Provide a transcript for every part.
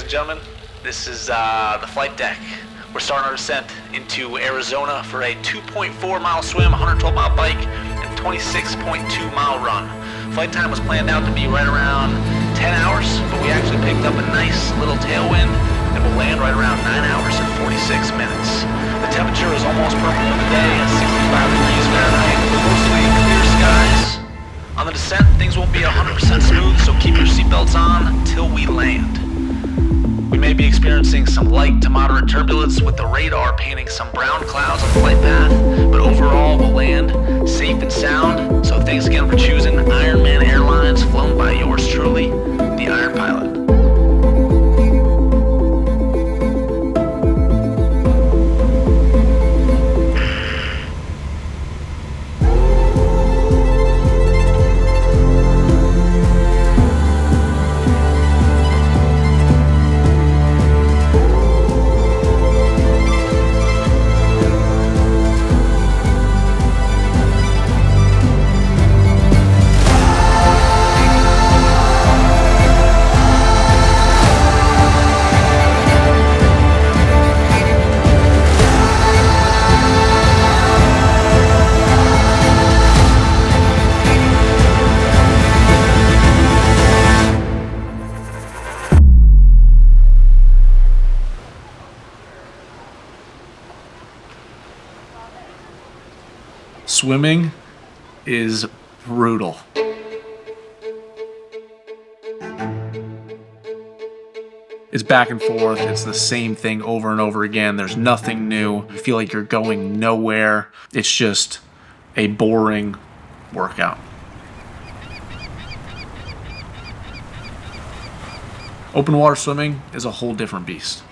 and gentlemen. This is the flight deck. We're starting our descent into Arizona for a 2.4 mile swim, 112 mile bike, and 26.2 mile run. Flight time was planned out to be right around 10 hours, but we actually picked up a nice little tailwind and we'll land right around 9 hours and 46 minutes. The temperature is almost perfect for the day at 65 degrees Fahrenheit, mostly clear skies. On the descent, things won't be 100% smooth, so keep your seatbelts on until we land. We may be experiencing some light to moderate turbulence with the radar painting some brown clouds on the flight path, but overall we'll land safe and sound. So thanks again for choosing Ironman Airlines, flown by yours truly, the Iron Pilot. Swimming is brutal. It's back and forth. It's the same thing over and over again. There's nothing new. You feel like you're going nowhere. It's just a boring workout. Open water swimming is a whole different beast.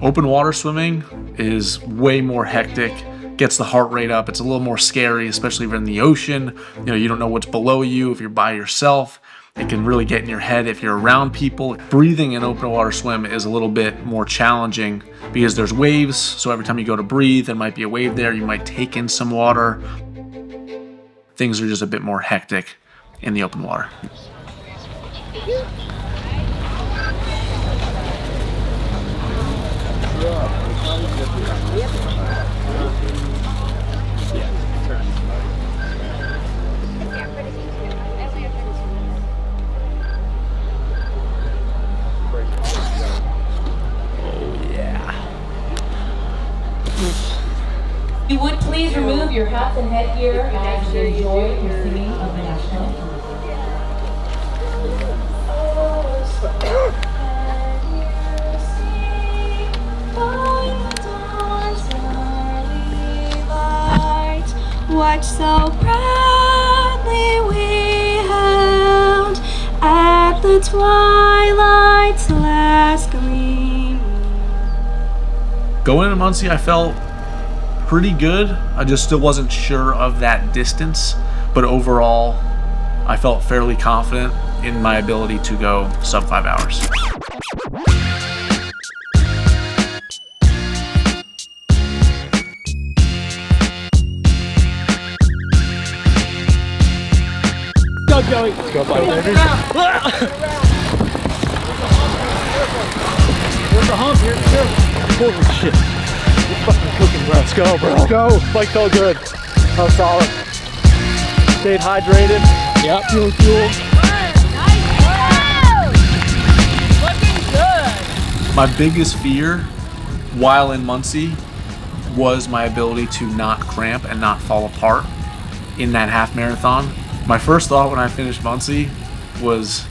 Open water swimming is way more hectic, gets the heart rate up. It's a little more scary, especially if you're in the ocean. You don't know what's below you if you're by yourself. It can really get in your head if you're around people. Breathing in open water swim is a little bit more challenging because there's waves. So every time you go to breathe, there might be a wave there. You might take in some water. Things are just a bit more hectic in the open water. You would please remove your hats and headgear as you enjoy your singing of the national anthem. Watch so proudly we held at the twilight's last gleam. Going into Muncie, I felt pretty good. I just still wasn't sure of that distance, but overall, I felt fairly confident in my ability to go sub 5 hours. Joey. Let's go, buddy. There's a hump here, too. Holy shit. You're fucking cooking, bro. Let's go, bro. Let's go. Bike felt good. That was solid. Stayed hydrated. Yep. Feeling fueled. Looking good. My biggest fear while in Muncie was my ability to not cramp and not fall apart in that half marathon. My first thought when I finished Muncie was,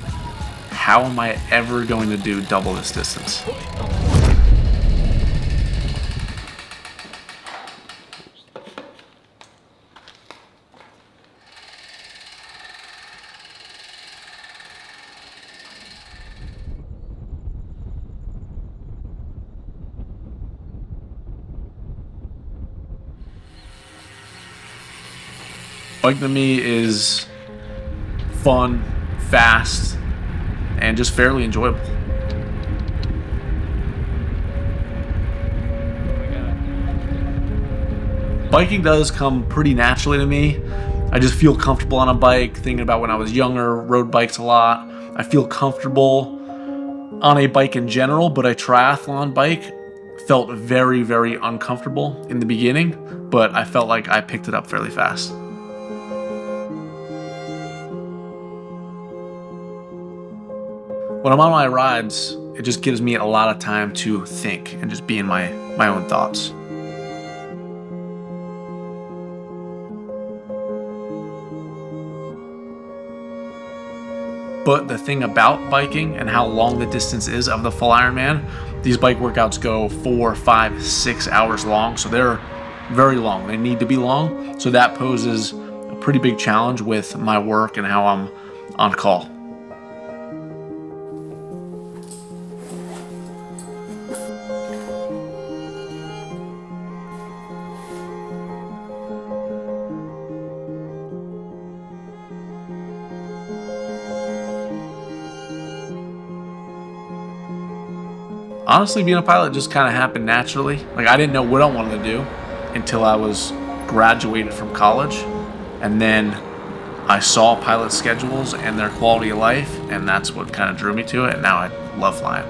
how am I ever going to do double this distance? Biking to me is fun, fast, and just fairly enjoyable. Biking does come pretty naturally to me. I just feel comfortable on a bike, thinking about when I was younger, rode bikes a lot. I feel comfortable on a bike in general, but a triathlon bike felt very, very uncomfortable in the beginning, but I felt like I picked it up fairly fast. When I'm on my rides, it just gives me a lot of time to think and just be in my own thoughts. But the thing about biking and how long the distance is of the full Ironman, these bike workouts go 4, 5, 6 hours long. So they're very long. They need to be long. So that poses a pretty big challenge with my work and how I'm on call. Honestly, being a pilot just kind of happened naturally. Like, I didn't know what I wanted to do until I was graduated from college. And then I saw pilot schedules and their quality of life, and that's what kind of drew me to it. And now I love flying.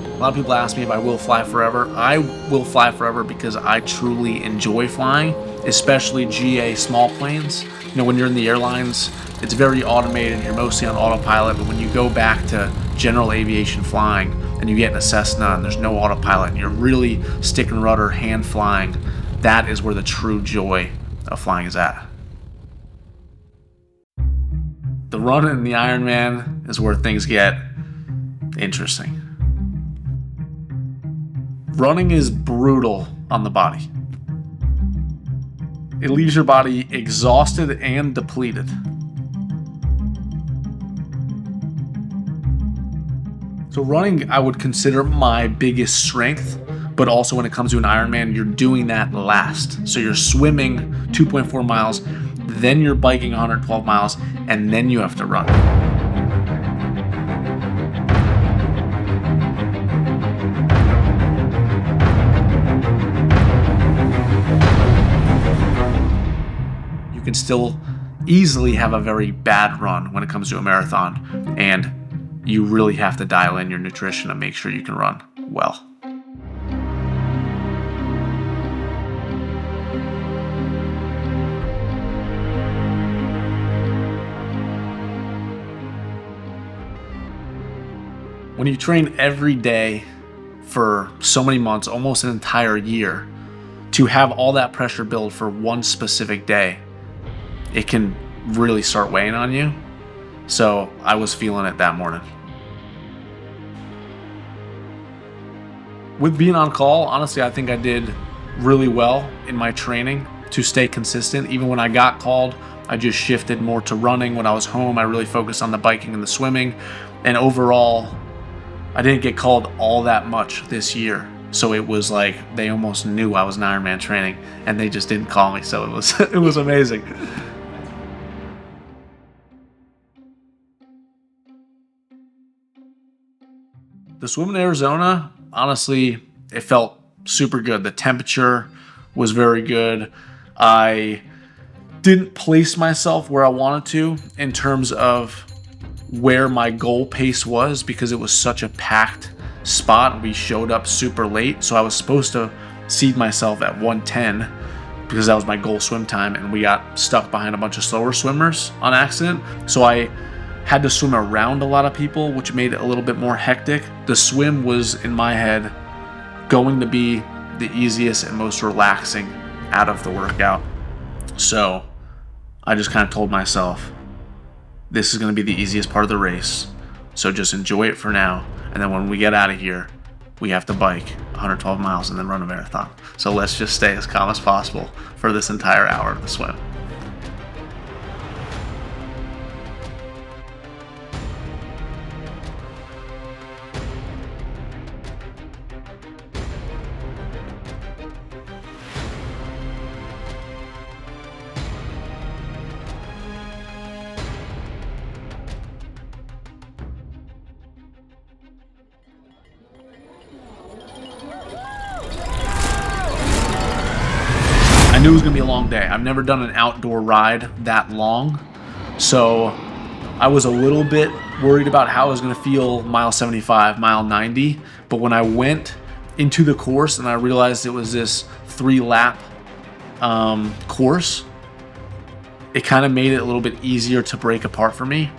A lot of people ask me if I will fly forever. I will fly forever because I truly enjoy flying, especially GA small planes. You know, when you're in the airlines, it's very automated. You're mostly on autopilot. But when you go back to general aviation flying and you get in a Cessna and there's no autopilot and you're really stick and rudder hand flying, that is where the true joy of flying is at. The run in the Ironman is where things get interesting. Running is brutal on the body. It leaves your body exhausted and depleted. So running, I would consider my biggest strength, but also when it comes to an Ironman, you're doing that last. So you're swimming 2.4 miles, then you're biking 112 miles, and then you have to run. Can still easily have a very bad run when it comes to a marathon, and you really have to dial in your nutrition to make sure you can run well. When you train every day for so many months, almost an entire year, to have all that pressure build for one specific day, it can really start weighing on you. So I was feeling it that morning. With being on call, honestly, I think I did really well in my training to stay consistent. Even when I got called, I just shifted more to running. When I was home, I really focused on the biking and the swimming. And overall, I didn't get called all that much this year. So it was like they almost knew I was in Ironman training and they just didn't call me. So it was amazing. The swim in Arizona, honestly, it felt super good. The temperature was very good. I didn't place myself where I wanted to in terms of where my goal pace was because it was such a packed spot. We showed up super late, so I was supposed to seed myself at 110 because that was my goal swim time, and we got stuck behind a bunch of slower swimmers on accident. So I had to swim around a lot of people, which made it a little bit more hectic. The swim was, in my head, going to be the easiest and most relaxing out of the workout. So I just kind of told myself, this is going to be the easiest part of the race, so just enjoy it for now. And then when we get out of here, we have to bike 112 miles and then run a marathon. So let's just stay as calm as possible for this entire hour of the swim. I knew it was gonna be a long day. I've never done an outdoor ride that long, so I was a little bit worried about how I was gonna feel mile 75, mile 90, but when I went into the course and I realized it was this 3-lap course, it kind of made it a little bit easier to break apart for me.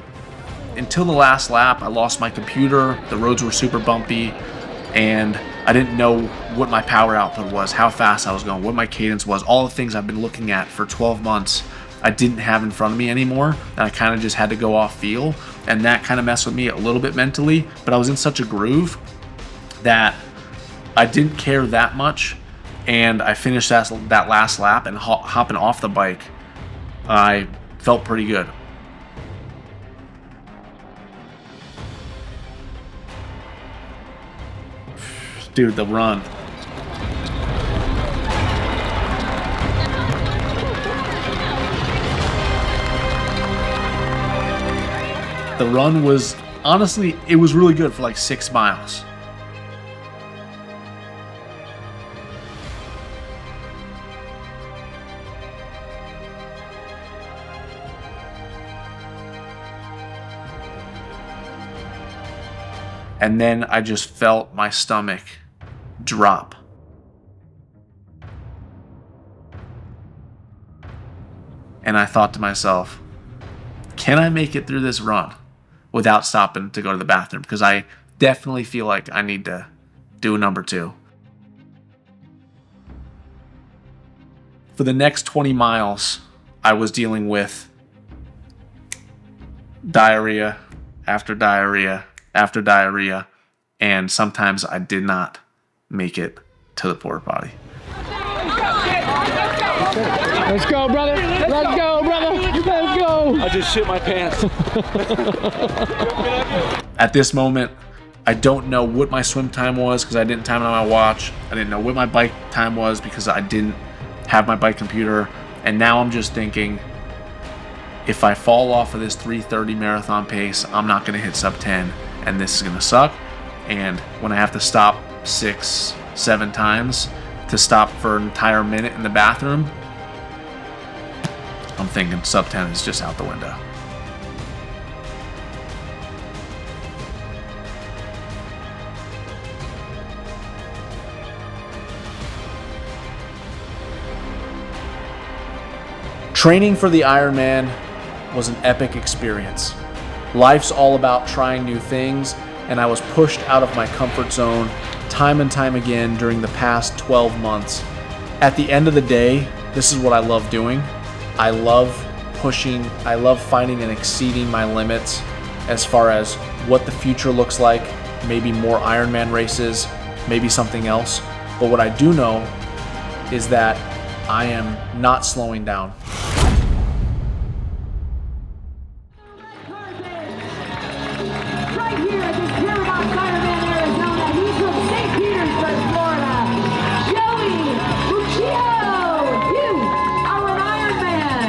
Until the last lap, I lost my computer, the roads were super bumpy, and I didn't know what my power output was, how fast I was going, what my cadence was, all the things I've been looking at for 12 months I didn't have in front of me anymore, and I kind of just had to go off feel, and that kind of messed with me a little bit mentally, but I was in such a groove that I didn't care that much, and I finished that last lap, and hopping off the bike, I felt pretty good. Dude, the run. The run was, honestly, it was really good for like 6 miles. And then I just felt my stomach drop. And I thought to myself, can I make it through this run without stopping to go to the bathroom? Because I definitely feel like I need to do number 2. For the next 20 miles, I was dealing with diarrhea after diarrhea after diarrhea, and sometimes I did not make it to the porta potty. Let's go, brother. Let's go, brother. Let's go. I just shit my pants. At this moment, I don't know what my swim time was because I didn't time it on my watch. I didn't know what my bike time was because I didn't have my bike computer. And now I'm just thinking, if I fall off of this 3:30 marathon pace, I'm not going to hit sub-10, and this is going to suck. And when I have to stop 6-7 times to stop for an entire minute in the bathroom, I'm thinking sub-10 is just out the window. Training for the Ironman was an epic experience. Life's all about trying new things, and I was pushed out of my comfort zone time and time again during the past 12 months. At the end of the day, this is what I love doing. I love pushing, I love finding and exceeding my limits as far as what the future looks like, maybe more Ironman races, maybe something else. But what I do know is that I am not slowing down. Right here at this Paramount Ironman, Arizona. He's from St. Petersburg, Florida. Joey Muccio, you are an Ironman.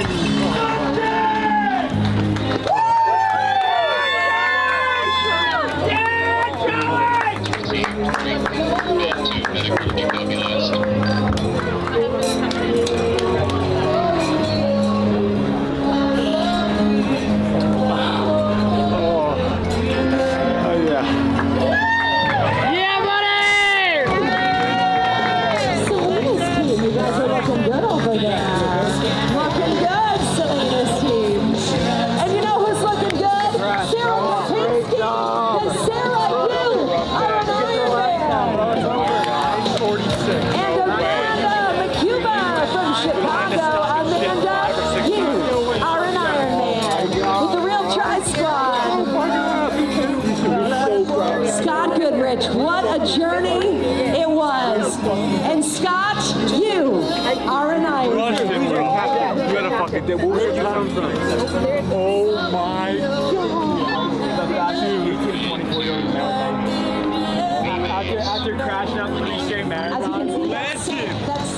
What a journey it was. And Scott, you are an Ironman. You had a fucking day. Where did you come from? Oh my God. After crashing out the 3K marathon. Legend.